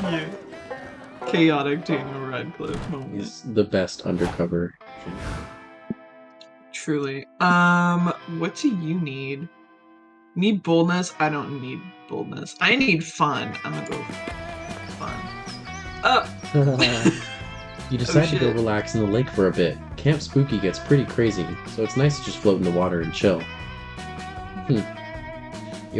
Yeah. Chaotic Daniel Radcliffe moment. He's the best undercover. Truly. What do you need? Need boldness? I don't need boldness. I need fun. I'm gonna go fun. You Oh decide to go shit. relax in the lake for a bit. Camp Spooky gets pretty crazy, so it's nice to just float in the water and chill. You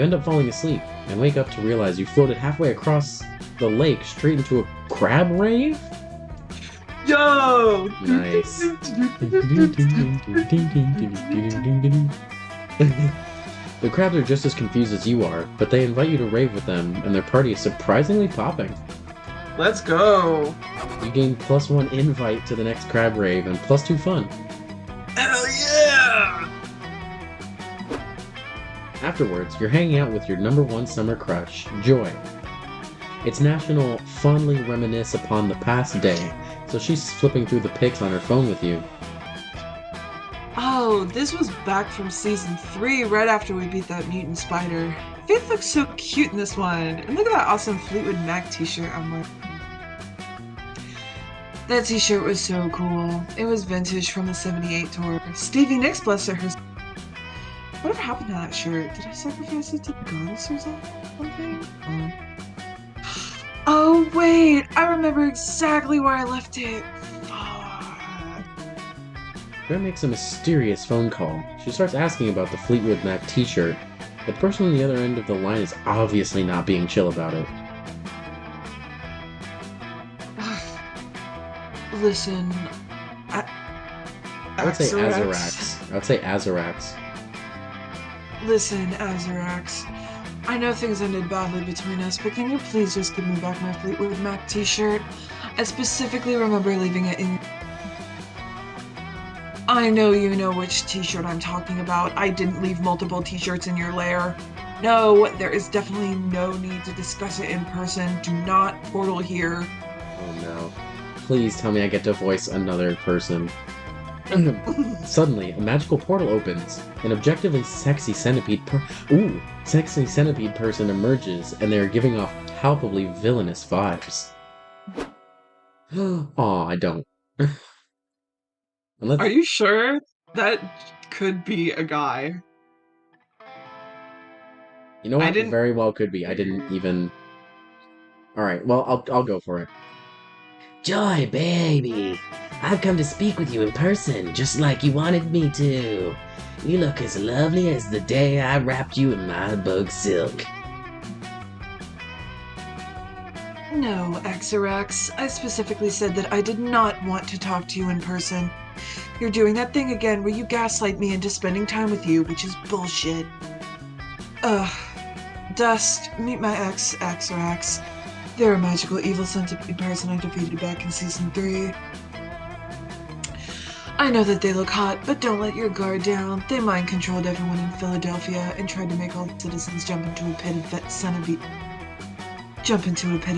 end up falling asleep and wake up to realize you floated halfway across the lake straight into a crab rave? Yo! Nice. The crabs are just as confused as you are, but they invite you to rave with them, and their party is surprisingly popping. Let's go! You gain +1 invite to the next crab rave and +2 fun. Hell yeah! Afterwards, you're hanging out with your #1 summer crush, Joy. It's National Fondly Reminisce Upon the Past Day, so she's flipping through the pics on her phone with you. Oh, this was back from season 3, right after we beat that mutant spider. Faith looks so cute in this one. And look at that awesome Fleetwood Mac t-shirt I'm wearing. That t-shirt was so cool. It was vintage from the 78 tour. Stevie Nicks, bless her. Whatever happened to that shirt? Did I sacrifice it to the goddess or something? Oh, wait! I remember exactly where I left it. Joy makes a mysterious phone call. She starts asking about the Fleetwood Mac t-shirt. The person on the other end of the line is obviously not being chill about it. Listen, I would say Azarax. I would say Azarax. Listen, Azarax. I know things ended badly between us, but can you please just give me back my Fleetwood Mac t-shirt? I specifically remember leaving it in... I know you know which t-shirt I'm talking about. I didn't leave multiple t-shirts in your lair. No, there is definitely no need to discuss it in person. Do not portal here. Oh no. Please tell me I get to voice another person. Suddenly, a magical portal opens. An objectively sexy centipede person emerges, and they are giving off palpably villainous vibes. Aw, I don't. Are you sure? That could be a guy. You know I what? It didn't... very well could be. I didn't even... Alright, well, I'll go for it. Joy, baby! I've come to speak with you in person, just like you wanted me to. You look as lovely as the day I wrapped you in my bug silk. No, Axarax. I specifically said that I did not want to talk to you in person. You're doing that thing again where you gaslight me into spending time with you, which is bullshit. Dust, meet my ex, Axarax. They're a magical evil centipede person I defeated back in season 3. I know that they look hot, but don't let your guard down. They mind-controlled everyone in Philadelphia and tried to make all the citizens jump into a pit of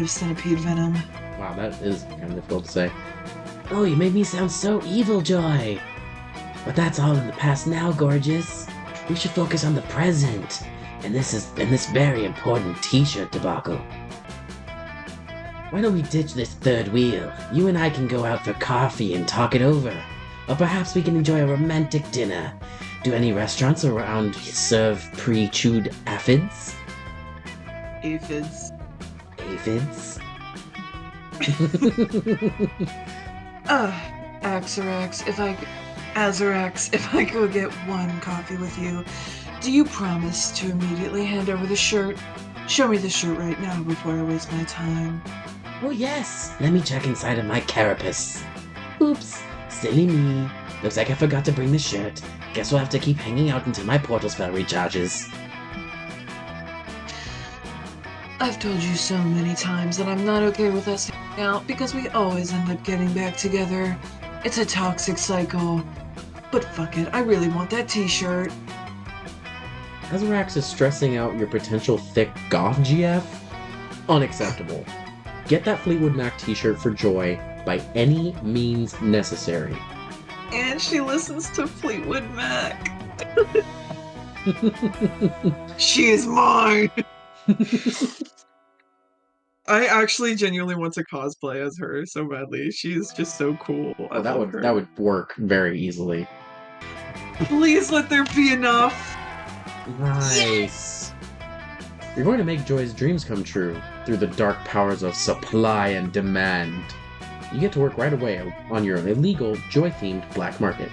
centipede venom. Wow, that is kind of difficult to say. Oh, you made me sound so evil, Joy! But that's all in the past now, gorgeous. We should focus on the present, and this very important t-shirt debacle. Why don't we ditch this third wheel? You and I can go out for coffee and talk it over. Or perhaps we can enjoy a romantic dinner. Do any restaurants around serve pre-chewed aphids? Aphids. Aphids? Azarax, if I go get one coffee with you, do you promise to immediately hand over the shirt? Show me the shirt right now before I waste my time. Oh yes! Let me check inside of my carapace. Oops, silly me. Looks like I forgot to bring the shirt. Guess we'll have to keep hanging out until my portal spell recharges. I've told you so many times that I'm not okay with us hanging out because we always end up getting back together. It's a toxic cycle. But fuck it, I really want that t-shirt. Azarax is stressing out your potential thick goth GF? Unacceptable. Get that Fleetwood Mac t-shirt for Joy by any means necessary. And she listens to Fleetwood Mac. She is mine! I actually genuinely want to cosplay as her so badly. She's just so cool. I Oh, love her. that would work very easily. Please let there be enough. Nice. You're going to make Joy's dreams come true through the dark powers of supply and demand. You get to work right away on your illegal Joy-themed black market.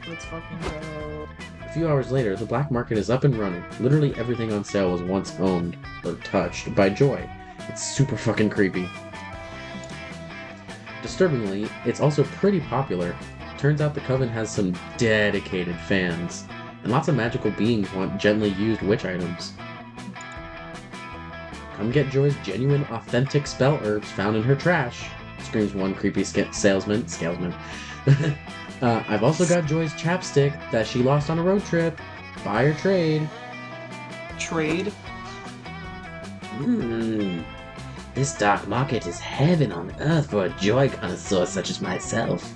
Let's fucking go. A few hours later, the black market is up and running. Literally everything on sale was once owned or touched by Joy. It's super fucking creepy. Disturbingly, it's also pretty popular. Turns out the Coven has some dedicated fans, and lots of magical beings want gently used witch items. Come get Joy's genuine, authentic spell herbs found in her trash, screams one creepy salesman. I've also got Joy's chapstick that she lost on a road trip. Buy or trade. Trade? This dark market is heaven on earth for a joy connoisseur such as myself.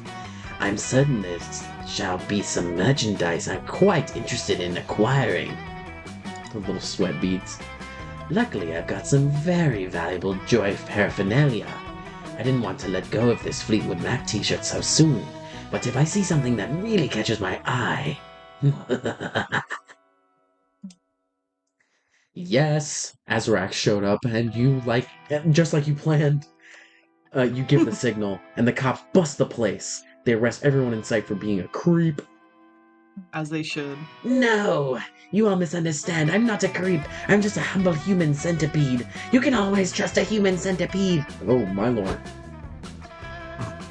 I'm certain there shall be some merchandise I'm quite interested in acquiring. The little sweat beads. Luckily, I've got some very valuable joy paraphernalia. I didn't want to let go of this Fleetwood Mac t-shirt so soon, but if I see something that really catches my eye... Yes, Azrak showed up, and you, just like you planned, you give the signal, and the cops bust the place. They arrest everyone in sight for being a creep. As they should. No! You all misunderstand. I'm not a creep. I'm just a humble human centipede. You can always trust a human centipede. Oh, my lord.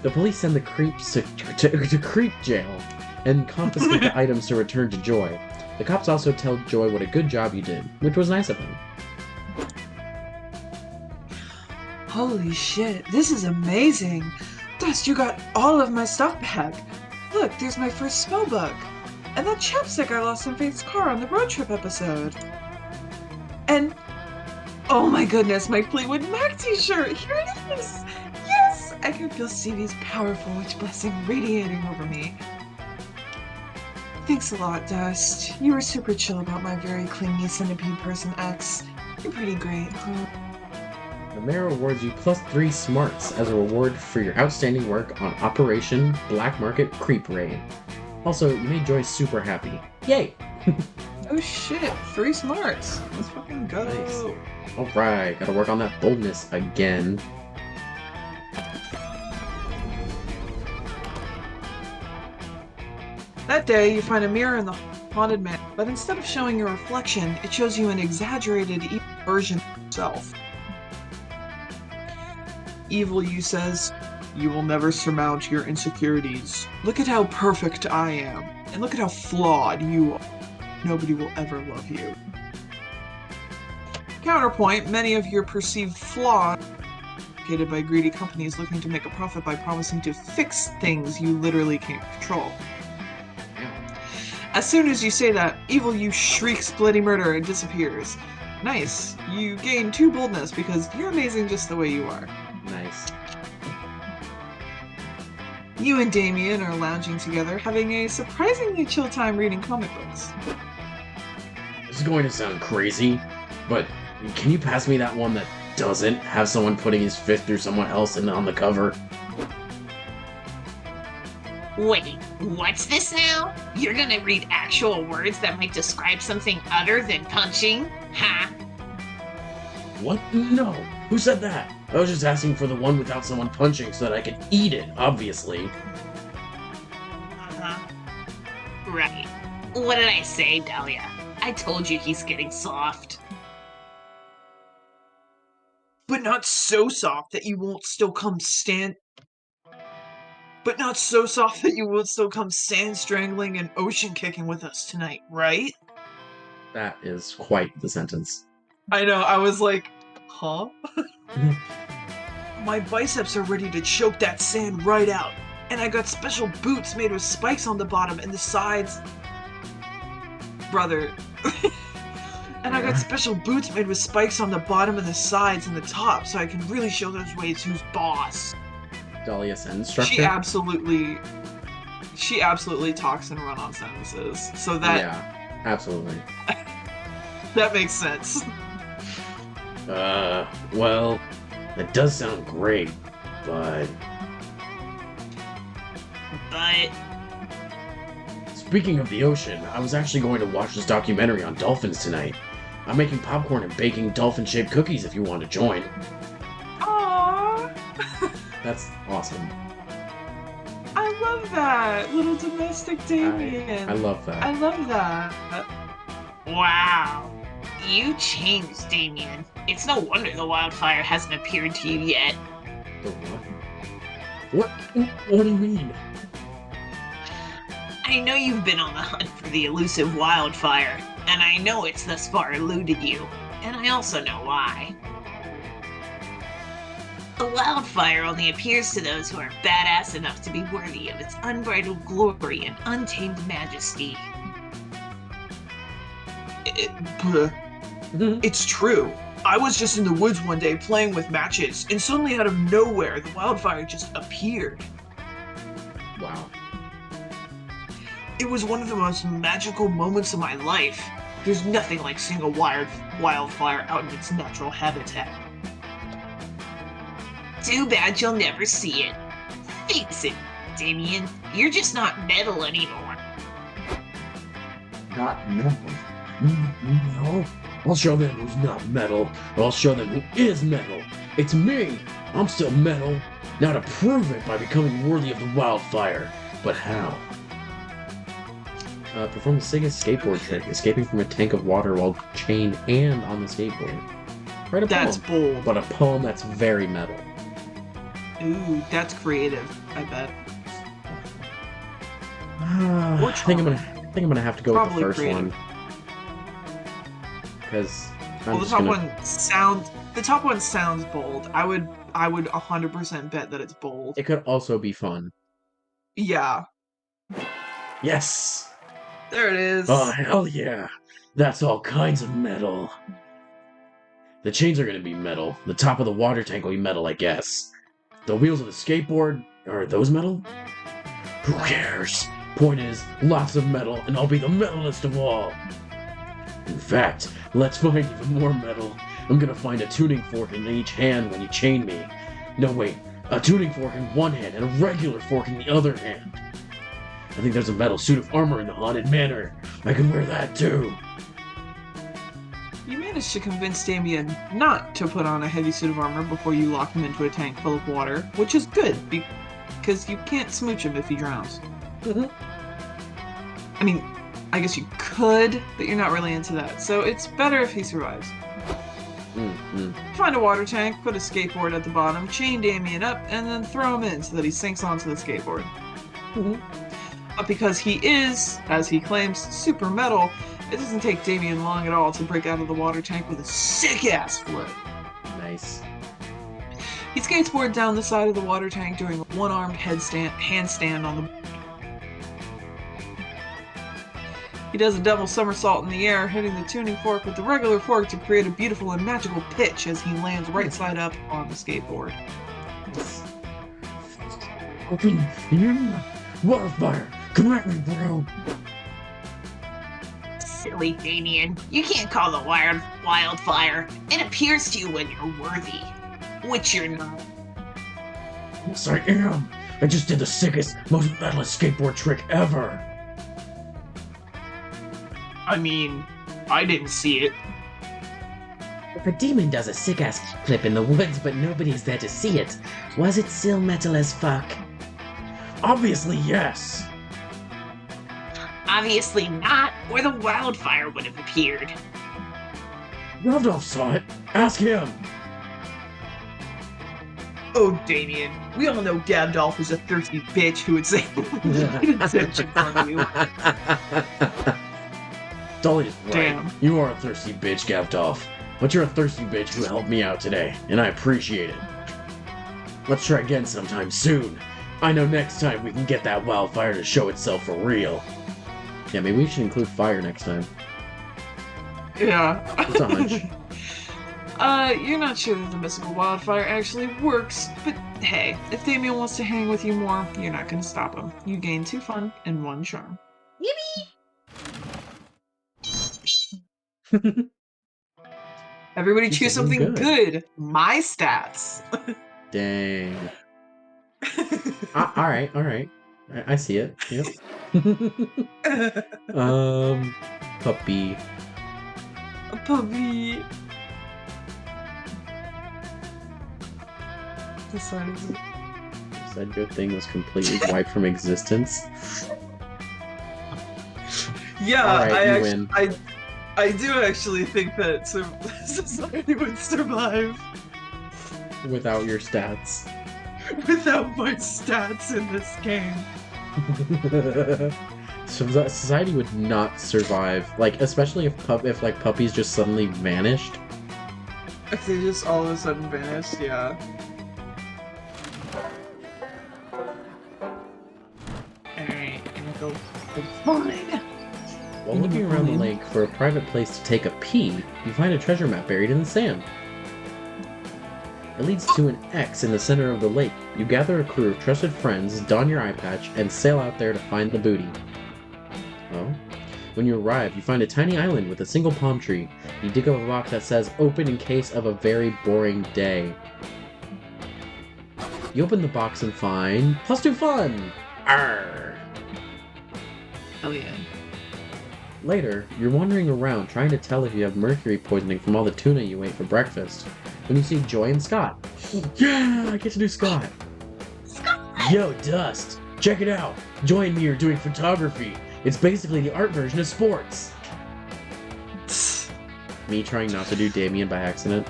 The police send the creeps to creep jail and confiscate the items to return to Joy. The cops also tell Joy what a good job you did, which was nice of them. Holy shit, this is amazing. Dust, you got all of my stuff back. Look, there's my first spell book. And that chapstick I lost in Faith's car on the road trip episode. And, oh my goodness, my Fleetwood Mac t-shirt! Here it is! Yes! I can feel Stevie's powerful witch blessing radiating over me. Thanks a lot, Dust. You were super chill about my very clingy centipede person X. You're pretty great, huh? The mayor awards you +3 smarts as a reward for your outstanding work on Operation Black Market Creep Raid. Also, you made Joy super happy. Yay! Oh shit, 3 smarts. Let's fucking go. Nice. Alright, gotta work on that boldness again. That day, you find a mirror in the haunted man, but instead of showing your reflection, it shows you an exaggerated evil version of yourself. Evil you says, "You will never surmount your insecurities. Look at how perfect I am, and look at how flawed you are. Nobody will ever love you." Counterpoint, many of your perceived flaws are created by greedy companies looking to make a profit by promising to fix things you literally can't control. As soon as you say that, evil you shrieks bloody murder and disappears. Nice. You gain 2 boldness because you're amazing just the way you are. Nice. You and Damien are lounging together, having a surprisingly chill time reading comic books. This is going to sound crazy, but can you pass me that one that doesn't have someone putting his fist through someone else and on the cover? Wait, what's this now? You're gonna read actual words that might describe something other than punching? Huh? What? No. Who said that? I was just asking for the one without someone punching so that I could eat it, obviously. Uh-huh. Right. What did I say, Dahlia? I told you he's getting soft. But not so soft that you won't still come But not so soft that you won't still come sand strangling and ocean kicking with us tonight, right? That is quite the sentence. I know, I was like, huh? My biceps are ready to choke that sand right out. And I got special boots made with spikes on the bottom and the sides. Brother. And I got special boots made with spikes on the bottom and the sides and the top so I can really show those ways who's boss. Dahlia sentence structure? She absolutely talks in run-on sentences. So that Yeah, absolutely. that makes sense. Well, that does sound great, but But speaking of the ocean, I was actually going to watch this documentary on dolphins tonight. I'm making popcorn and baking dolphin-shaped cookies if you want to join. Aww, That's awesome. I love that little domestic Damien. I love that. I love that. wow, you changed, Damien. It's no wonder the wildfire hasn't appeared to you yet. The what? What do you mean? I know you've been on the hunt for the elusive wildfire, and I know it's thus far eluded you, and I also know why. A wildfire only appears to those who are badass enough to be worthy of its unbridled glory and untamed majesty. It's true. I was just in the woods one day playing with matches, and suddenly out of nowhere, the wildfire just appeared. Wow. It was one of the most magical moments of my life. There's nothing like seeing a wildfire out in its natural habitat. Too bad you'll never see it. Face it, Damien, you're just not metal anymore. Not metal. No. I'll show them who's not metal, or I'll show them who is metal. It's me. I'm still metal. Now to prove it by becoming worthy of the wildfire. But how? Perform the sickest skateboard trick, escaping from a tank of water while chained and on the skateboard. Write a That's poem, bold. but a poem that's very metal. Ooh, that's creative, I bet. I think I'm gonna have to go Probably with the first creative. one. Because Well, the top one sounds bold. I would 100% bet that it's bold. it could also be fun. Yeah, Yes! there it is. Oh, hell yeah! That's all kinds of metal. The chains are gonna be metal. The top of the water tank will be metal, I guess. The wheels of the skateboard, are those metal? Who cares? Point is, lots of metal, and I'll be the metalist of all. In fact, let's find even more metal. I'm gonna find a tuning fork in each hand when you chain me. No, wait. A tuning fork in one hand and a regular fork in the other hand. I think there's a metal suit of armor in the Haunted Manor. I can wear that too. You managed to convince Damien not to put on a heavy suit of armor before you lock him into a tank full of water, which is good, because you can't smooch him if he drowns. I mean, I guess you could, but you're not really into that, so it's better if he survives. Find a water tank, put a skateboard at the bottom, chain Damien up, and then throw him in so that he sinks onto the skateboard. But because he is, as he claims, super metal, it doesn't take Damien long at all to break out of the water tank with a sick-ass flip. Nice. He skateboards down the side of the water tank doing a one-armed handstand on the... He does a double somersault in the air, hitting the tuning fork with the regular fork to create a beautiful and magical pitch as he lands right side up on the skateboard. Open yeah. Wildfire! Come at me, bro! Silly Damien, you can't call the wildfire. It appears to you when you're worthy, which you're not. Yes, I am! I just did the sickest, most metalist skateboard trick ever! I mean, I didn't see it. If a demon does a sick-ass kickflip in the woods but nobody's there to see it, was it still metal as fuck? Obviously, yes! Obviously not, or the wildfire would have appeared. Rudolph saw it! Ask him! Oh, Damien, we all know Gandalf is a thirsty bitch who would say he didn't set shit from you. Dolly is right. Damn. You are a thirsty bitch, Gavdolf. But you're a thirsty bitch who helped me out today, and I appreciate it. Let's try again sometime soon. I know next time we can get that wildfire to show itself for real. Yeah, maybe we should include fire next time. Yeah. It's a hunch. You're not sure that the mystical wildfire actually works, but hey, if Damien wants to hang with you more, you're not gonna stop him. You gain 2 fun and 1 charm. Everybody Choose choose something something good. good. My stats. Dang. All right, all right. I see it. Yep. Puppy. A puppy. Decidedly. Said good thing was completely wiped from existence. Yeah, All right, I you actually, win. I do actually think that society would survive Without your stats. without my stats in this game. Society would not survive. Like, especially if like puppies just suddenly vanished. If they just all of a sudden vanished, yeah. Alright, gonna go fine. While looking around the lake for a private place to take a pee, you find a treasure map buried in the sand. It leads to an X in the center of the lake. You gather a crew of trusted friends, don your eye patch, and sail out there to find the booty. Oh? When you arrive, you find a tiny island with a single palm tree. You dig up a box that says, open in case of a very boring day. You open the box and find +2 fun! Arr! Hell yeah. Later, you're wandering around trying to tell if you have mercury poisoning from all the tuna you ate for breakfast, when you see Joy and Scott. Yeah, I get to do Scott! Yo, Dust! Check it out! Joy and me are doing photography! It's basically the art version of sports! Me trying not to do Damien by accident.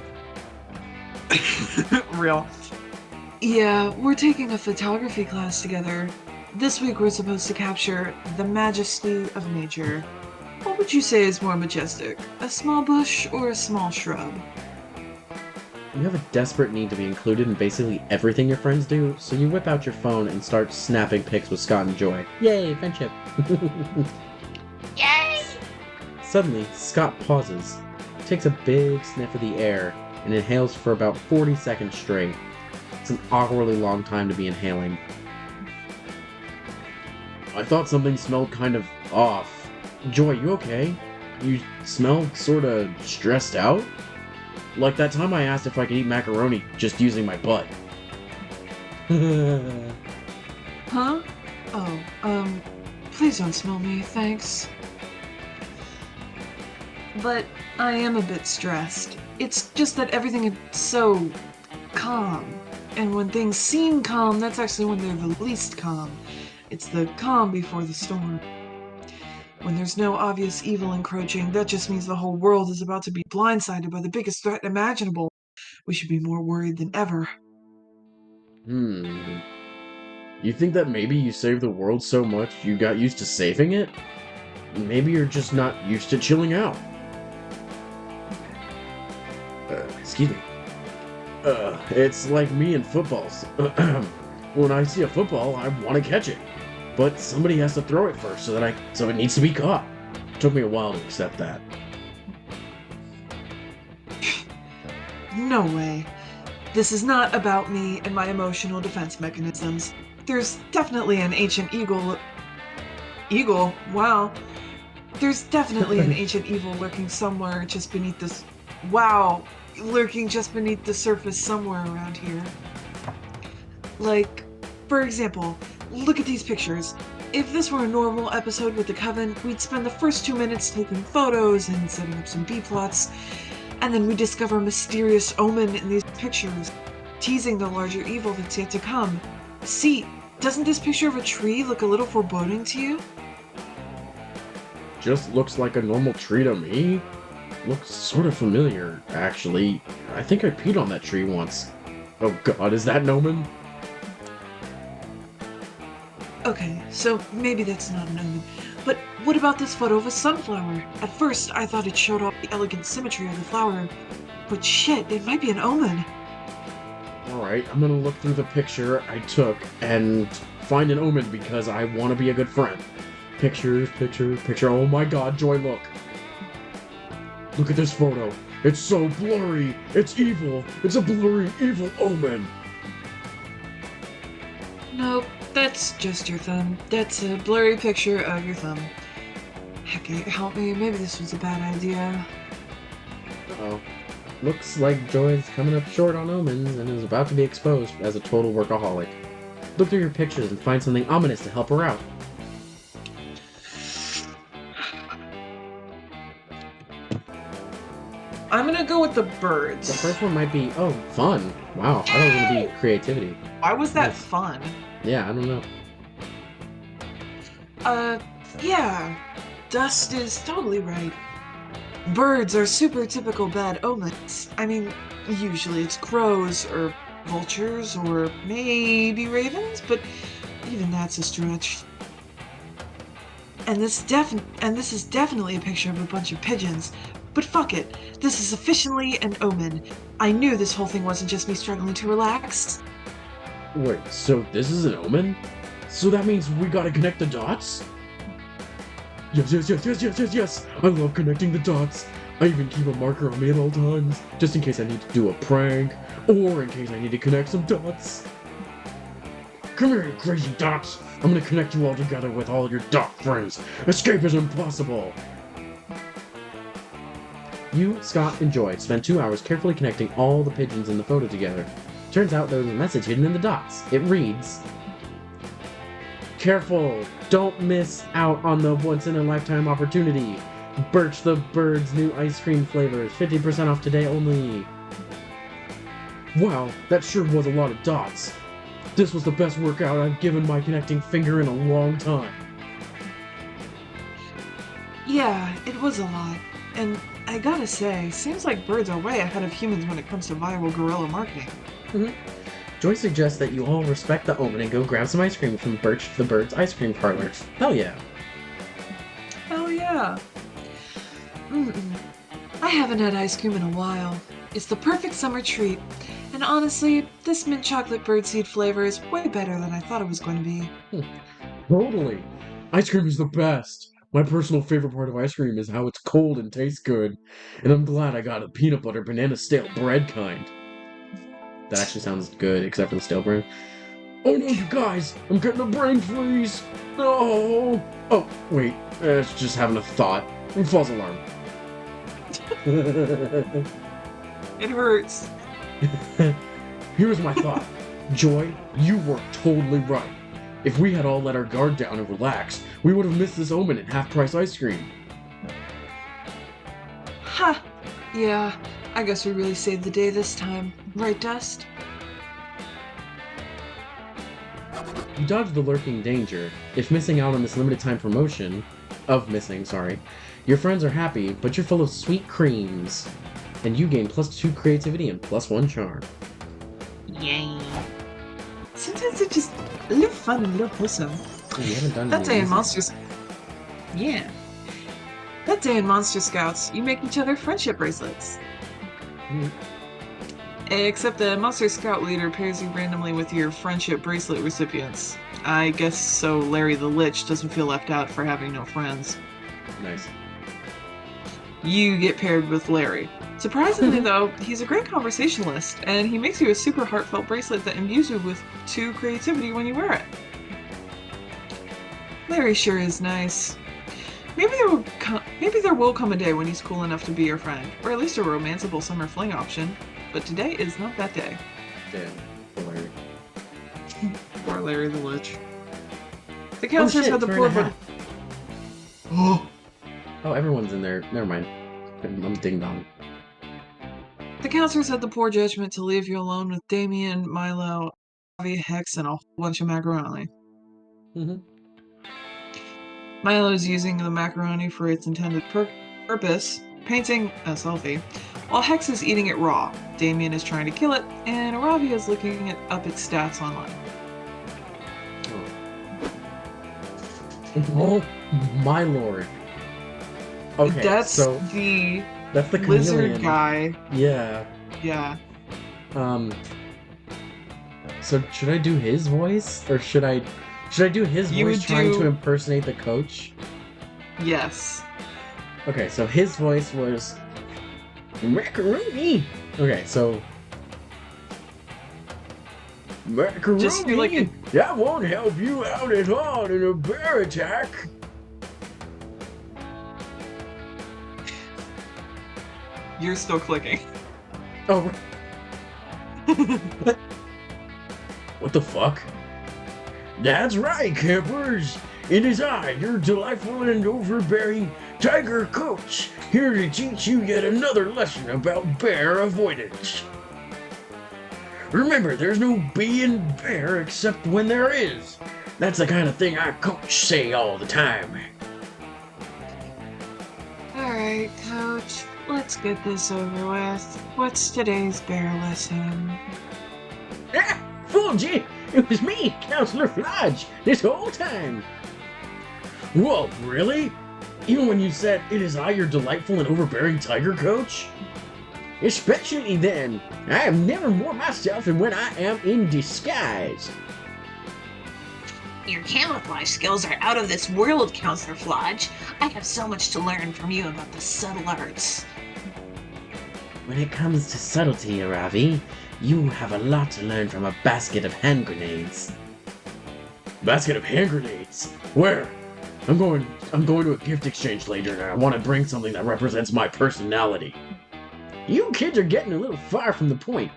Real. Yeah, we're taking a photography class together. This week we're supposed to capture the majesty of nature. What would you say is more majestic? A small bush or a small shrub? You have a desperate need to be included in basically everything your friends do, so you whip out your phone and start snapping pics with Scott and Joy. Yay, friendship! Yay! Suddenly, Scott pauses, takes a big sniff of the air, and inhales for about 40 seconds straight. It's an awkwardly long time to be inhaling. I thought something smelled kind of off. Joy, you okay? You smell sorta stressed out? Like that time I asked if I could eat macaroni just using my butt. Huh? Oh, please don't smell me, thanks. But I am a bit stressed. It's just that everything is so calm. And when things seem calm, that's actually when they're the least calm. It's the calm before the storm. When there's no obvious evil encroaching, that just means the whole world is about to be blindsided by the biggest threat imaginable. We should be more worried than ever. You think that maybe you saved the world so much you got used to saving it? Maybe you're just not used to chilling out. Excuse me. It's like me and footballs. When I see a football, I want to catch it. But somebody has to throw it first so it needs to be caught. It took me a while to accept that. No way. This is not about me and my emotional defense mechanisms. There's definitely an ancient evil. Wow. There's definitely an ancient evil lurking somewhere just beneath this. Wow. Lurking just beneath the surface somewhere around here. Like, for example, look at these pictures. If this were a normal episode with the Coven, we'd spend the first 2 minutes taking photos and setting up some B-plots, and then we discover a mysterious omen in these pictures, teasing the larger evil that's yet to come. See, doesn't this picture of a tree look a little foreboding to you? Just looks like a normal tree to me. Looks sort of familiar, actually. I think I peed on that tree once. Oh god, is that an omen? Okay, so maybe that's not an omen. But what about this photo of a sunflower? At first, I thought it showed off the elegant symmetry of the flower. But shit, it might be an omen. Alright, I'm gonna look through the picture I took and find an omen because I want to be a good friend. Picture. Oh my god, Joy, look. Look at this photo. It's so blurry. It's evil. It's a blurry, evil omen. Nope, that's just your thumb. That's a blurry picture of your thumb. Heck, help me, maybe this was a bad idea. Uh-oh. Looks like Joy's coming up short on omens and is about to be exposed as a total workaholic. Look through your pictures and find something ominous to help her out. I'm gonna go with the The birds. first one might be, oh, fun. Wow, I thought it was gonna be creativity. Why was that Yes. fun? Yeah, I don't know. Yeah. Dust is totally right. Birds are super typical bad omens. I mean, usually it's crows or vultures or maybe ravens, but even that's a stretch. And this is definitely a picture of a bunch of pigeons. But fuck it, this is officially an omen. I knew this whole thing wasn't just me struggling to relax. Wait, so this is an omen? So that means we gotta connect the dots? Yes. I love connecting the dots. I even keep a marker on me at all times, just in case I need to do a prank, or in case I need to connect some dots. Come here, you crazy dots! I'm gonna connect you all together with all your dot friends. Escape is impossible! You, Scott, and Joy spent 2 hours carefully connecting all the pigeons in the photo together. Turns out there was a message hidden in the dots. It reads, "Careful! Don't miss out on the once-in-a-lifetime opportunity. Birch the Bird's new ice cream flavors, 50% off today only." Wow, that sure was a lot of dots. This was the best workout I've given my connecting finger in a long time. Yeah, it was a lot. And I gotta say, seems like birds are way ahead of humans when it comes to viral guerrilla marketing. Joy suggests that you all respect the omen and go grab some ice cream from Birch the Bird's ice cream parlor. Hell yeah. Hell yeah. I haven't had ice cream in a while. It's the perfect summer treat. And honestly, this mint chocolate birdseed flavor is way better than I thought it was going to be. Totally. Ice cream is the best. My personal favorite part of ice cream is how it's cold and tastes good. And I'm glad I got a peanut butter banana stale bread kind. That actually sounds good, except for the stale bread. Oh no, you guys! I'm getting a brain freeze! No! Oh, wait. It's just having a thought. False alarm. It hurts. Here's my thought. Joy, you were totally right. If we had all let our guard down and relaxed, we would have missed this omen and half-price ice cream. Ha! Yeah, I guess we really saved the day this time. Right, Dust? You dodged the lurking danger. If missing out on this limited time promotion, your friends are happy, but you're full of sweet creams. And you gain +2 creativity and +1 charm. Yay. Sometimes it's just a little fun and a little wholesome. You haven't done That any day in of Monsters... Yeah. That day in Monster Scouts, you make each other friendship bracelets. these. Except the Monster Scout leader pairs you randomly with your friendship bracelet recipients. I guess so Larry the Lich doesn't feel left out for having no friends. Nice. You get paired with Larry. Surprisingly though, he's a great conversationalist, and he makes you a super heartfelt bracelet that imbues you with 2 creativity when you wear it. Larry sure is nice. Maybe there will come a day when he's cool enough to be your friend, or at least a romanceable summer fling option. But today is not that day. Damn. Larry. Poor Larry the Lich. The counselors had the it's poor wearing a hat. Oh. Oh, everyone's in there. Never mind. I'm ding dong. The counselors had the poor judgment to leave you alone with Damien, Milo, Avi, Hex, and a whole bunch of macaroni. Milo's using the macaroni for its intended purpose, painting a selfie, while Hex is eating it raw. Damien is trying to kill it, and Aravi is looking up its stats online. Oh, my lord. Okay, That's so the that's the lizard chameleon. guy. Yeah. Yeah. So should I do his voice, or should I do his You voice would trying do- to impersonate the coach? Yes. Okay, so his voice was macaroni. Okay, so macaroni. Just do like a- That won't help you out at all in a bear attack. You're still clicking. Oh, what the fuck? That's right, campers. It is I, your delightful and overbearing tiger coach, here to teach you yet another lesson about bear avoidance. Remember, there's no being bear except when there is. That's the kind of thing I coach say all the time. Alright, Coach. Let's get this over with. What's today's bear lesson? Ah! Fooled you! It was me, Counselor Flodge, this whole time! Whoa, really? Even when you said, "It is I, your delightful and overbearing tiger coach"? Especially then, I am never more myself than when I am in disguise. Your camouflage skills are out of this world, Counselor Flodge. I have so much to learn from you about the subtle arts. When it comes to subtlety, Aravi, you have a lot to learn from a basket of hand grenades. Basket of hand grenades? Where? I'm going to a gift exchange later and I want to bring something that represents my personality. You kids are getting a little far from the point.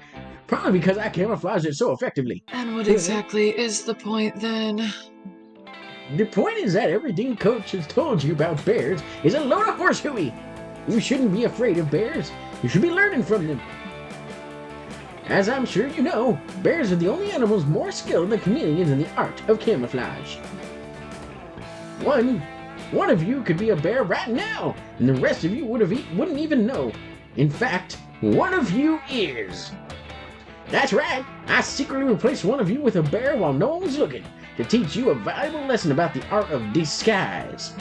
Probably because I camouflaged it so effectively. And what exactly is the point then? The point is that everything Coach has told you about bears is a load of horse hooey. You shouldn't be afraid of bears. You should be learning from them. As I'm sure you know, bears are the only animals more skilled than chameleons in the art of camouflage. One of you could be a bear right now, and the rest of you wouldn't even know. In fact, one of you is. That's right, I secretly replaced one of you with a bear while no one was looking, to teach you a valuable lesson about the art of disguise.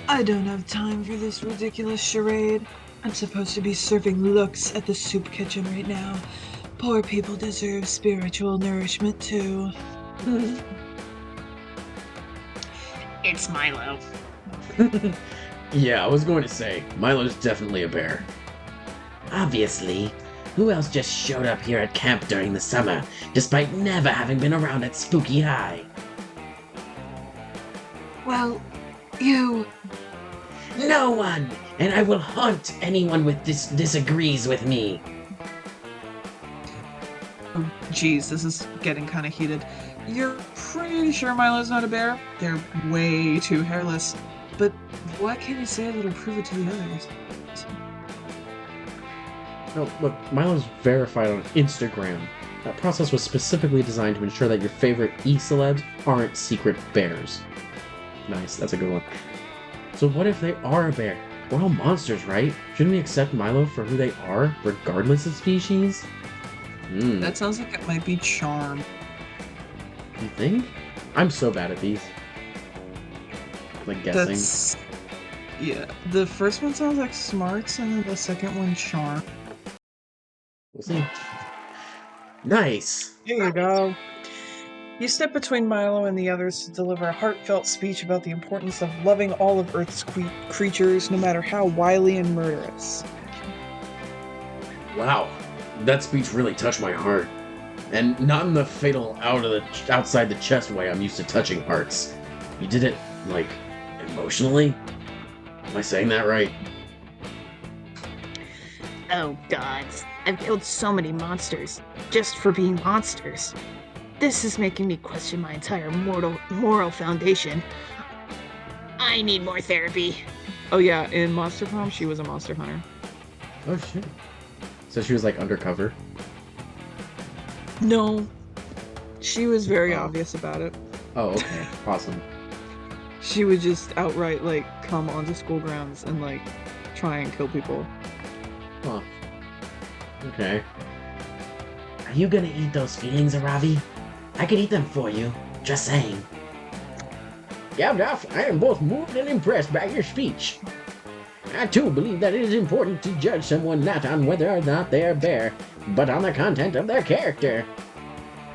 I don't have time for this ridiculous charade. I'm supposed to be serving looks at the soup kitchen right now. Poor people deserve spiritual nourishment too. It's Milo. Yeah, I was going to say, Milo's definitely a bear. Obviously. Who else just showed up here at camp during the summer, despite never having been around at Spooky High? Well, you... No one! And I will hunt anyone with disagrees with me. Oh, geez, this is getting kind of heated. You're pretty sure Milo's not a bear? They're way too hairless. But what can you say that'll prove it to the others? No, look, Milo's verified on Instagram. That process was specifically designed to ensure that your favorite e-celebs aren't secret bears. Nice, that's a good one. So what if they are a bear? We're all monsters, right? Shouldn't we accept Milo for who they are, regardless of species? That sounds like it might be charm. You think? I'm so bad at these. Like guessing. That's... Yeah, the first one sounds like smarts, and then the second one charm. We'll see. Nice! Here you go. You step between Milo and the others to deliver a heartfelt speech about the importance of loving all of Earth's creatures, no matter how wily and murderous. Wow, that speech really touched my heart. And not in the fatal outside the chest way I'm used to touching hearts. You did it, like, emotionally? Am I saying that right? Oh, gods. I've killed so many monsters, just for being monsters. This is making me question my entire moral foundation. I need more therapy. Oh yeah, in Monster Prom, she was a monster hunter. Oh shit. So she was like undercover? No. She was very obvious about it. Oh, okay. Awesome. She would just outright, like, come onto school grounds and, like, try and kill people. Huh. Okay. Are you gonna eat those feelings, Aravi? I could eat them for you. Just saying. Gavdoff, I am both moved and impressed by your speech. I too believe that it is important to judge someone not on whether or not they are bear, but on the content of their character.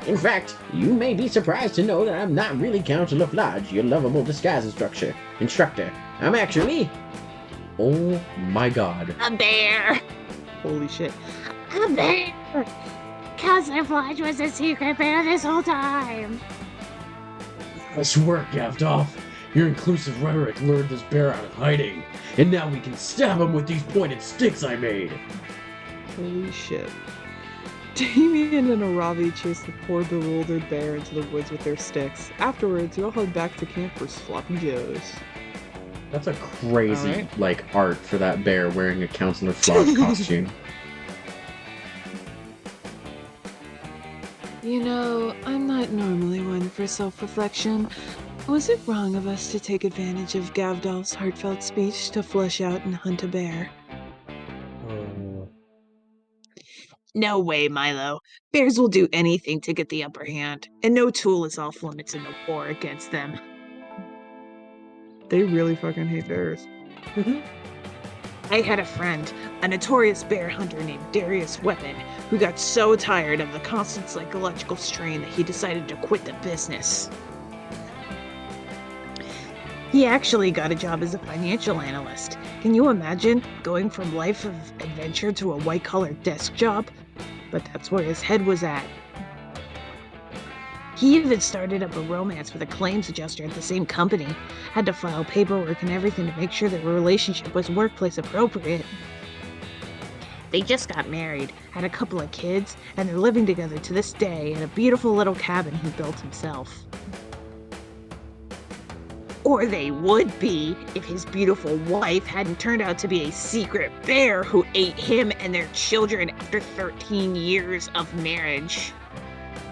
In fact, you may be surprised to know that I'm not really Counselor Flodge, your lovable disguise instructor. I'm actually... Oh my god. A bear. Holy shit. A bear. Counselor Flodge was a secret bear this whole time. I swear, Gavdoff, Your inclusive rhetoric lured this bear out of hiding, and now we can stab him with these pointed sticks I made. Holy shit. Damien and Aravi chase the poor bewildered bear into the woods with their sticks. Afterwards, you all head back to camp for sloppy joes. That's a crazy, Alright. like, art for that bear wearing a Counselor Flock costume. You know, I'm not normally one for self-reflection. Was it wrong of us to take advantage of Gavdolf's heartfelt speech to flush out and hunt a bear? No way, Milo. Bears will do anything to get the upper hand, and no tool is off limits in the war against them. They really fucking hate bears. I had a friend, a notorious bear hunter named Darius Weapon, who got so tired of the constant psychological strain that he decided to quit the business. He actually got a job as a financial analyst. Can you imagine going from life of adventure to a white-collar desk job? But that's where his head was at. He even started up a romance with a claims adjuster at the same company. Had to file paperwork and everything to make sure their relationship was workplace appropriate. They just got married, had a couple of kids, and they're living together to this day in a beautiful little cabin he built himself. Or they would be if his beautiful wife hadn't turned out to be a secret bear who ate him and their children after 13 years of marriage.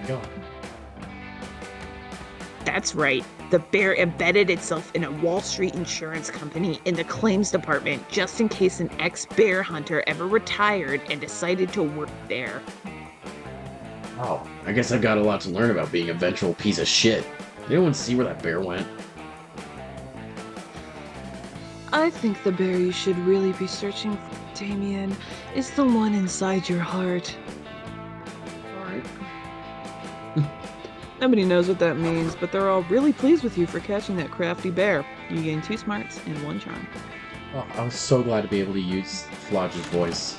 God. That's right. The bear embedded itself in a Wall Street insurance company in the claims department just in case an ex-bear hunter ever retired and decided to work there. Oh, I guess I've got a lot to learn about being a vengeful piece of shit. Did anyone see where that bear went? I think the bear you should really be searching for, Damien, is the one inside your heart. Alright. Nobody knows what that means, but they're all really pleased with you for catching that crafty bear. You gain 2 smarts and 1 charm. Oh, I was so glad to be able to use Flodge's voice.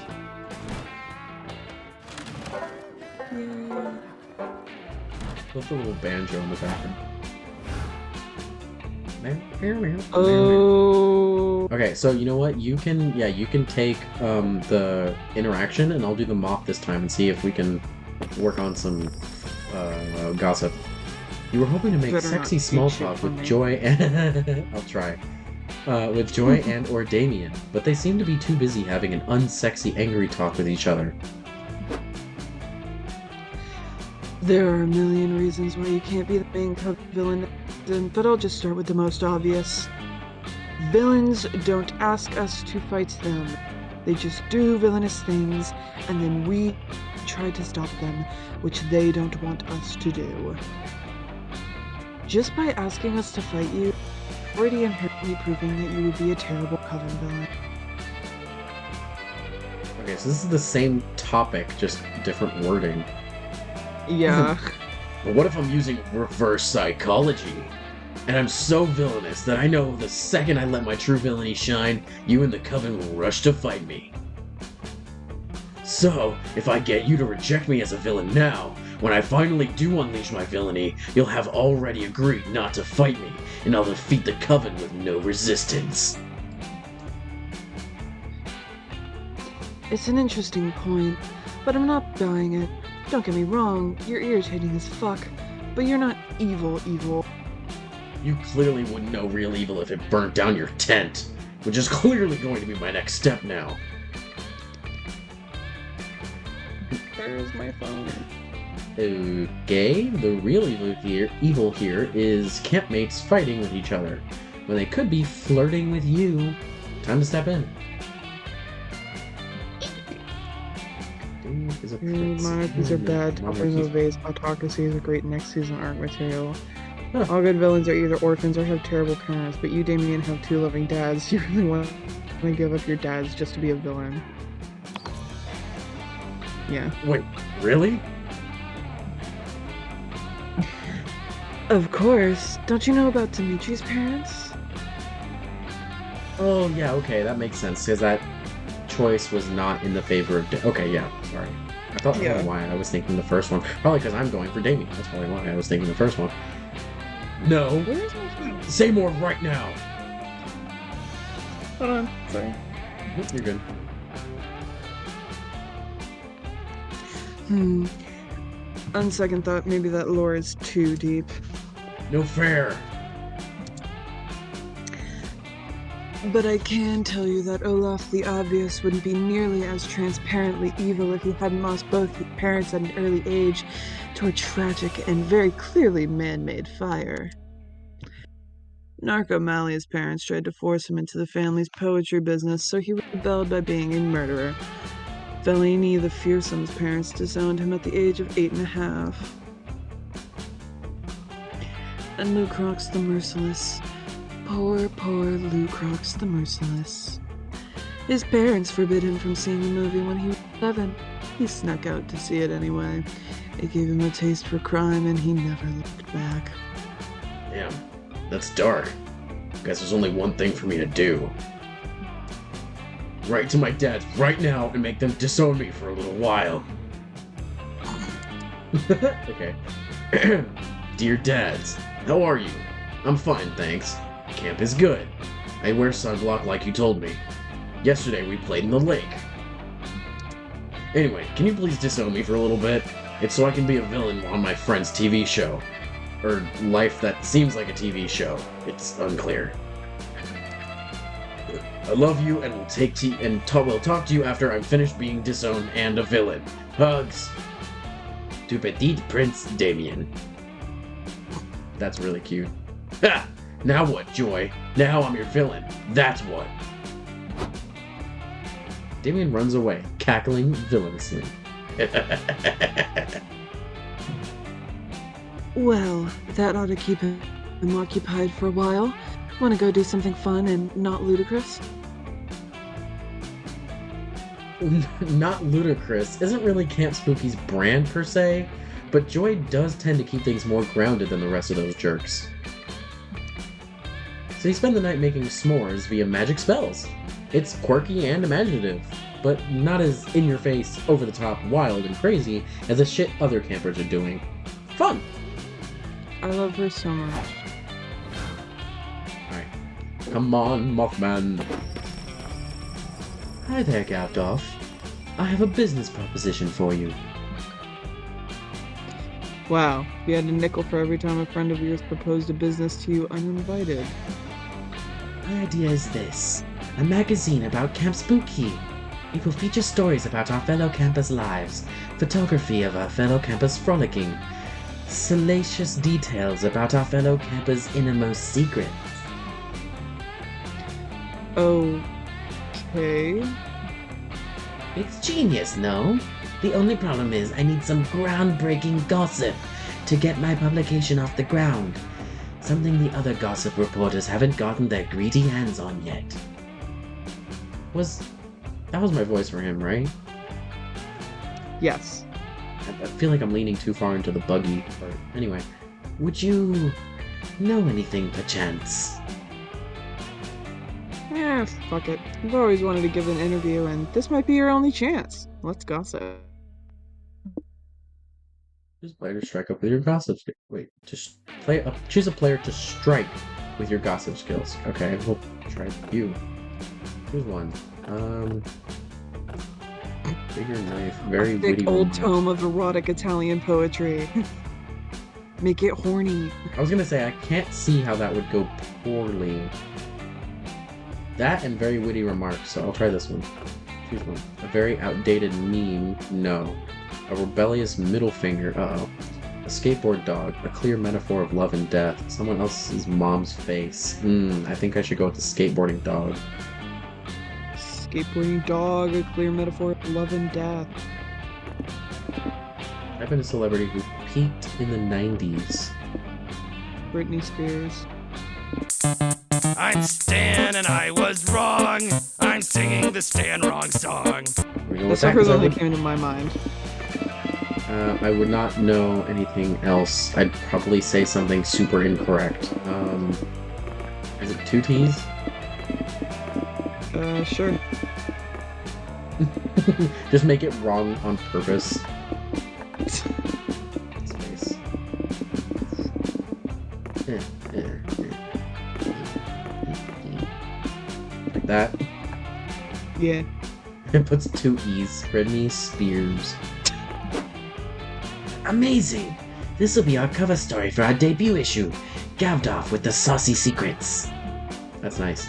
Love the little banjo in the background. Oh. Okay, so you know what? You can take the interaction, and I'll do the mock this time and see if we can work on some gossip. You were hoping to make Better sexy not small eat shit talk from with me. Joy and I'll try. With Joy and or Damien, but they seem to be too busy having an unsexy angry talk with each other. There are a million reasons why you can't be the main villain, but I'll just start with the most obvious. Villains don't ask us to fight them. They just do villainous things, and then we try to stop them, which they don't want us to do. Just by asking us to fight you, already inherently proving that you would be a terrible Coven villain. Okay, so this is the same topic, just different wording. Yeah. But what if I'm using reverse psychology? And I'm so villainous that I know the second I let my true villainy shine, you and the Coven will rush to fight me. So, if I get you to reject me as a villain now, when I finally do unleash my villainy, you'll have already agreed not to fight me, and I'll defeat the Coven with no resistance. It's an interesting point, but I'm not buying it. Don't get me wrong, you're irritating as fuck, but you're not evil. You clearly wouldn't know real evil if it burnt down your tent, which is clearly going to be my next step now. Where's my phone? Okay, the real evil here is campmates fighting with each other, when they could be flirting with you. Time to step in. Dave is a prince. Monarchies are bad. Toppling Monarchies- of Vase Autocracy is a great next season arc material. Huh. All good villains are either orphans or have terrible parents, but you, Damien, have 2 loving dads. You really want to give up your dads just to be a villain. Yeah. Wait, really? Of course. Don't you know about Dimitri's parents? Oh, yeah, okay, that makes sense, because that choice was not in the favor of... Okay, yeah, sorry. I don't know Yeah. why I was thinking the first one. Probably because I'm going for Damien. That's probably why I was thinking the first one. No. Where is my phone? Say more right now. Hold on. Sorry. You're good. On second thought, maybe that lore is too deep. No fair. But I can tell you that Olaf the Obvious wouldn't be nearly as transparently evil if he hadn't lost both his parents at an early age to a tragic and very clearly man-made fire. Narco Malia's parents tried to force him into the family's poetry business, so he rebelled by being a murderer. Fellini the Fearsome's parents disowned him at the age of 8.5. And Lucrox the Merciless. Poor, poor Lucrox the Merciless. His parents forbid him from seeing the movie when he was 11. He snuck out to see it anyway. It gave him a taste for crime and he never looked back. Damn, that's dark. Guess there's only one thing for me to do. Write to my dads right now and make them disown me for a little while. Okay. Dear dads, how are you? I'm fine, thanks. Camp is good. I wear sunblock like you told me. Yesterday we played in the lake. Anyway, can you please disown me for a little bit? It's so I can be a villain on my friend's TV show. Or life that seems like a TV show. It's unclear. I love you and we'll talk to you after I'm finished being disowned and a villain. Hugs. To Petit Prince Damien. That's really cute. Ha! Now what, Joy? Now I'm your villain. That's what. Damien runs away, cackling villainously. Well, that ought to keep him occupied for a while. Want to go do something fun and not ludicrous? Not ludicrous isn't really Camp Spooky's brand per se, but Joy does tend to keep things more grounded than the rest of those jerks. So you spend the night making s'mores via magic spells. It's quirky and imaginative, but not as in-your-face, over-the-top, wild, and crazy as the shit other campers are doing. Fun! I love her so much. Alright. Come on, Mothman. Hi there, Gavdolf. I have a business proposition for you. Wow, you had a nickel for every time a friend of yours proposed a business to you uninvited. My idea is this: a magazine about Camp Spooky. It will feature stories about our fellow campers' lives, photography of our fellow campers frolicking, salacious details about our fellow campers' innermost secrets. Okay. It's genius, no? The only problem is I need some groundbreaking gossip to get my publication off the ground. Something the other gossip reporters haven't gotten their greedy hands on yet. That was my voice for him, right? Yes. I feel like I'm leaning too far into the buggy part. Anyway. Would you know anything, perchance? Yeah, fuck it. I've always wanted to give an interview, and this might be your only chance. Let's gossip. Choose a player to strike up with your gossip skills. Wait, choose a player to strike with your gossip skills. Okay, we'll try you. Choose one. Bigger knife, very A thick witty. old remarks. tome of erotic Italian poetry. Make it horny. I was gonna say I can't see how that would go poorly. That and very witty remarks, so I'll try this one. Choose one. A very outdated meme, no. A rebellious middle finger, uh-oh. A skateboard dog, a clear metaphor of love and death. Someone else's mom's face. I think I should go with the skateboarding dog. Skateboarding dog, a clear metaphor of love and death. I've been a celebrity who peaked in the 90s. Britney Spears. I'm Stan and I was wrong. I'm singing the Stan Wrong song. We're going with That's that the 'cause first one that came to my mind. I would not know anything else. I'd probably say something super incorrect. Is it 2 T's? Sure. Just make it wrong on purpose. Space. Like that. Yeah. It puts 2 E's. Britney Spears. Amazing! This will be our cover story for our debut issue, Gavdov with the Saucy Secrets. That's nice.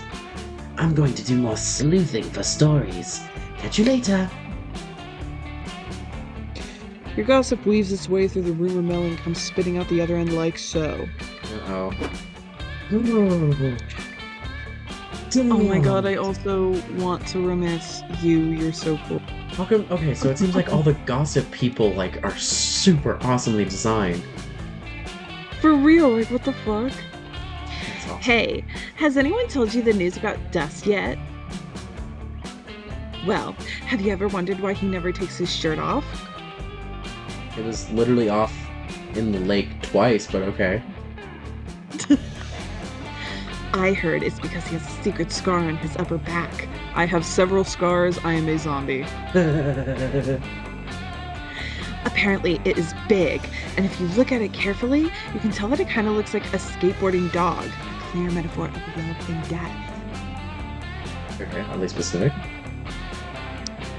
I'm going to do more sleuthing for stories. Catch you later. Your gossip weaves its way through the rumor mill and comes spitting out the other end like so. Uh-oh. Oh my god, I also want to remiss you. You're so cool. How come? Okay, so it seems like all the gossip people like are super awesomely designed. For real, like what the fuck? That's awesome. Hey, has anyone told you the news about Dust yet? Well, have you ever wondered why he never takes his shirt off? It was literally off in the lake twice, but okay. I heard it's because he has a secret scar on his upper back. I have several scars. I am a zombie. Apparently, it is big, and if you look at it carefully, you can tell that it kind of looks like a skateboarding dog, a clear metaphor of love and death. Okay, oddly specific.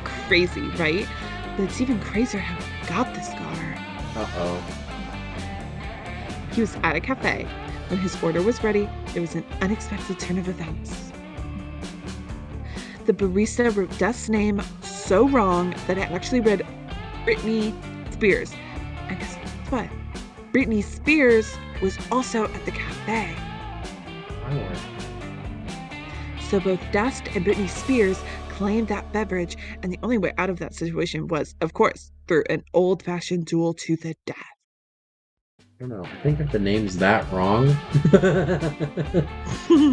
Crazy, right? But it's even crazier how he got the scar. Uh-oh. He was at a cafe. When his order was ready, there was an unexpected turn of events. The barista wrote Dust's name so wrong that it actually read Britney Spears. And guess what? Britney Spears was also at the cafe. My lord. So both Dust and Britney Spears claimed that beverage, and the only way out of that situation was, of course, through an old-fashioned duel to the death. I don't know. I think if the name's that wrong, I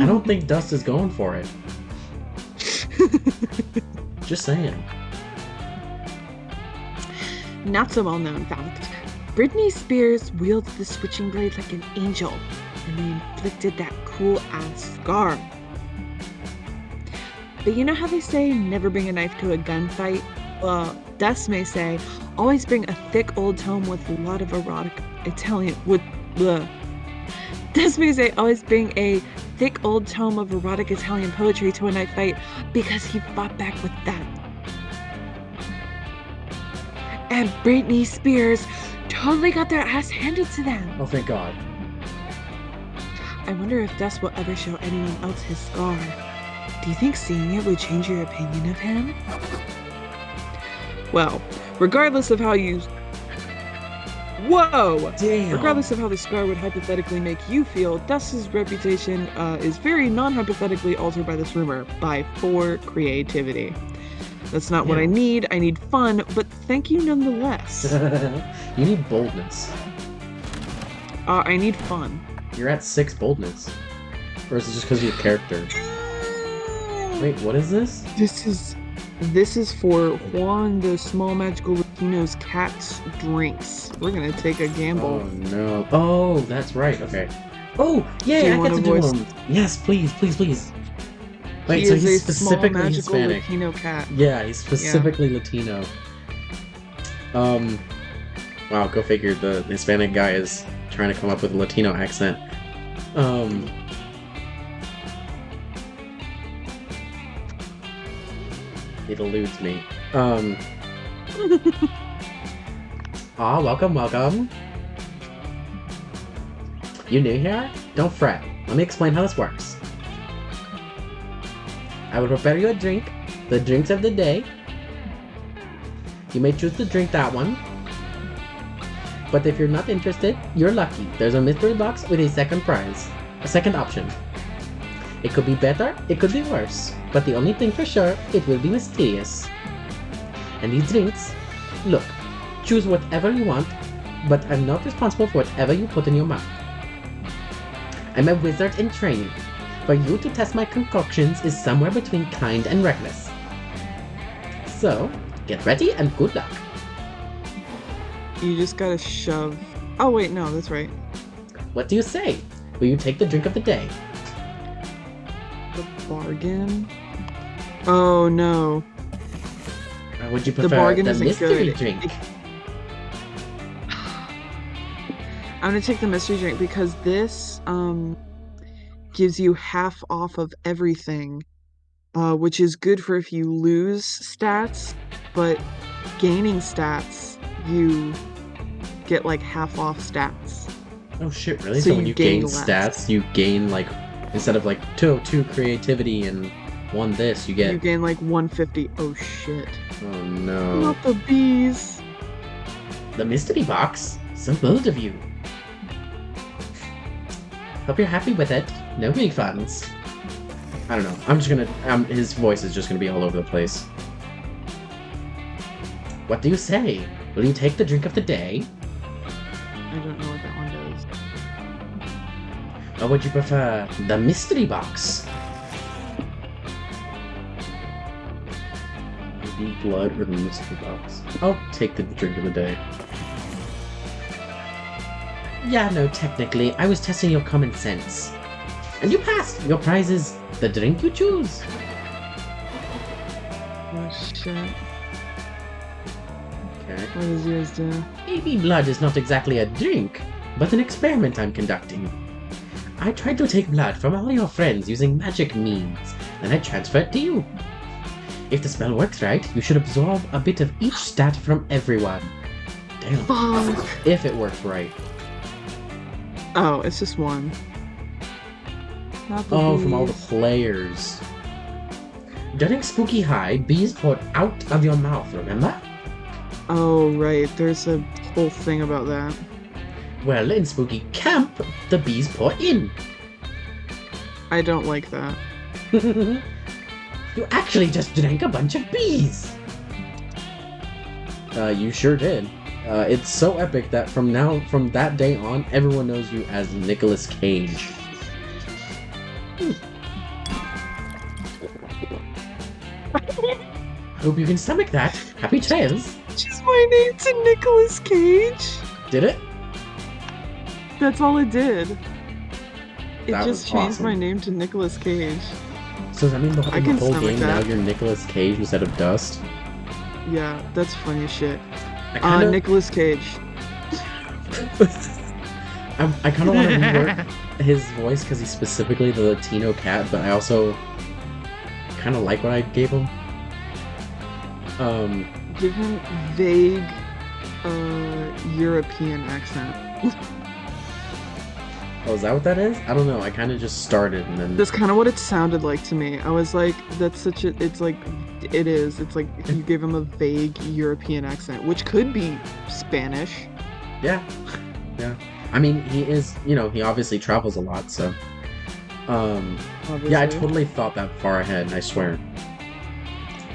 don't think Dust is going for it. Just saying. Not so well-known fact, Britney Spears wielded the switching blade like an angel, and they inflicted that cool-ass scar. But you know how they say, never bring a knife to a gunfight? Well, Dust may say, always bring a thick old tome with a lot of erotic Italian, Dust may say, always bring a thick old tome of erotic Italian poetry to a knife fight, because he fought back with that. And Britney Spears totally got their ass handed to them. Oh, thank God. I wonder if Dust will ever show anyone else his scar. Do you think seeing it would change your opinion of him? Well, regardless of how you... Whoa! Damn. Regardless of how the scar would hypothetically make you feel, Dust's reputation is very non-hypothetically altered by this rumor, by 4 creativity. That's not what I need. I need fun, but thank you nonetheless. You need boldness. I need fun. You're at 6 boldness. Or is it just because of your character? Wait, what is this? This is for Juan the Small Magical Latino's cat's drinks. We're gonna take a gamble. Oh no. Oh, that's right. Okay. Oh, yay, Do you I get wanna to do voice- them. Yes, please, please, please. Wait, He so is he's a small specifically magical Hispanic. Latino cat. Yeah, he's specifically Latino. Wow, go figure. The Hispanic guy is trying to come up with a Latino accent. It eludes me. Welcome. You new here? Don't fret. Let me explain how this works. I will prepare you a drink, the drinks of the day. You may choose to drink that one. But if you're not interested, you're lucky. There's a mystery box with a second prize. A second option. It could be better, it could be worse. But the only thing for sure, it will be mysterious. And these drinks, look, choose whatever you want, but I'm not responsible for whatever you put in your mouth. I'm a wizard in training. For you to test my concoctions is somewhere between kind and reckless. So, get ready and good luck. You just gotta shove. Oh wait, no, that's right. What do you say? Will you take the drink of the day? The bargain. Oh no. Or would you The prefer bargain the isn't mystery good. drink? I'm gonna take the mystery drink because this gives you half off of everything, which is good for if you lose stats, but gaining stats, you get like half off stats. Oh shit, really? So So when you you gain gain less. stats, you gain like, instead of like two creativity and one this, you get. You gain like 150. Oh shit. Oh no. Not the bees. The mystery box? So bold of you. Hope you're happy with it. No refunds. I don't know. I'm just gonna. His voice is just gonna be all over the place. What do you say? Will you take the drink of the day? I don't know what that one does. Or would you prefer the mystery box? Maybe blood or the mystery box? I'll take the drink of the day. Yeah, no, technically, I was testing your common sense. And you passed! Your prize is the drink you choose. Oh shit. Okay. What does yours do? AB blood is not exactly a drink, but an experiment I'm conducting. I tried to take blood from all your friends using magic means, and I transfer it to you. If the spell works right, you should absorb a bit of each stat from everyone. Damn. Fuck. If it works right. Oh, it's just one. Not the Oh, from all the bees. players. During Spooky High, bees poured out of your mouth, remember? Oh, right. There's a whole thing about that. Well, in Spooky Camp, the bees pour in. I don't like that. You actually just drank a bunch of bees! You sure did. It's so epic that from that day on, everyone knows you as Nicolas Cage. Hope you can stomach that. Happy trails. Just my name to Nicolas Cage. Did it? That's all it did. It That was just changed my awesome. name to Nicolas Cage. So does that mean the, I in the can whole stomach game now that. you're Nicolas Cage instead of Dust? Yeah, that's funny as shit. I kind of Nicolas Cage. I kind of want to rework his voice because he's specifically the Latino cat, but I also kind of like what I gave him. Give him vague, European accent. Oh, is that what that is? I don't know. I kind of just started and then. That's kind of what it sounded like to me. I was like, that's such a, it's like, it is. It's like you gave him a vague European accent, which could be Spanish. Yeah. Yeah. I mean, he is, he obviously travels a lot, so. Obviously. Yeah, I totally thought that far ahead, I swear.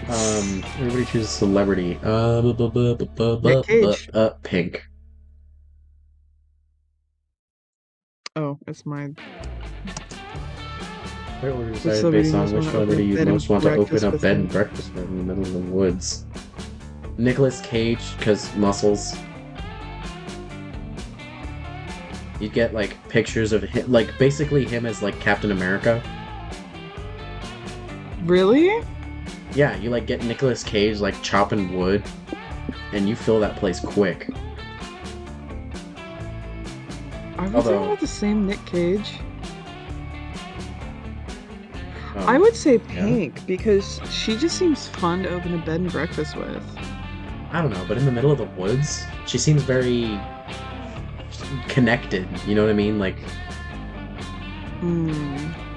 Everybody chooses celebrity. Nick Cage. Pink. Oh, it's mine. Their order Which decided celebrity based on most which wanna open celebrity a you bed and most want to open breakfast a with bed him? and breakfast with in the middle of the woods. Nicolas Cage, because muscles. You get like pictures of him, like basically him as like Captain America. Really? Yeah, you like get Nicolas Cage like chopping wood, and you fill that place quick. Are we Although- talking about the same Nick Cage? Um, I would say Pink because she just seems fun to open a bed and breakfast with. I don't know, but in the middle of the woods, she seems very connected. You know what I mean? Like,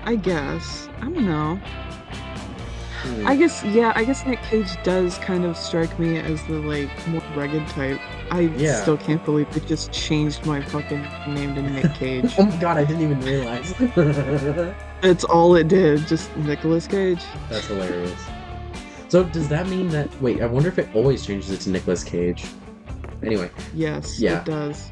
I guess. I don't know. hmm. I guess Nick Cage does kind of strike me as the like more rugged type. I Yeah. still can't believe it just changed my fucking name to Nick Cage. Oh my god, I didn't even realize. It's all it did, just Nicolas Cage. That's hilarious. So does that mean that? Wait, I wonder if it always changes it to Nicolas Cage. Anyway, Yes, Yeah. it does.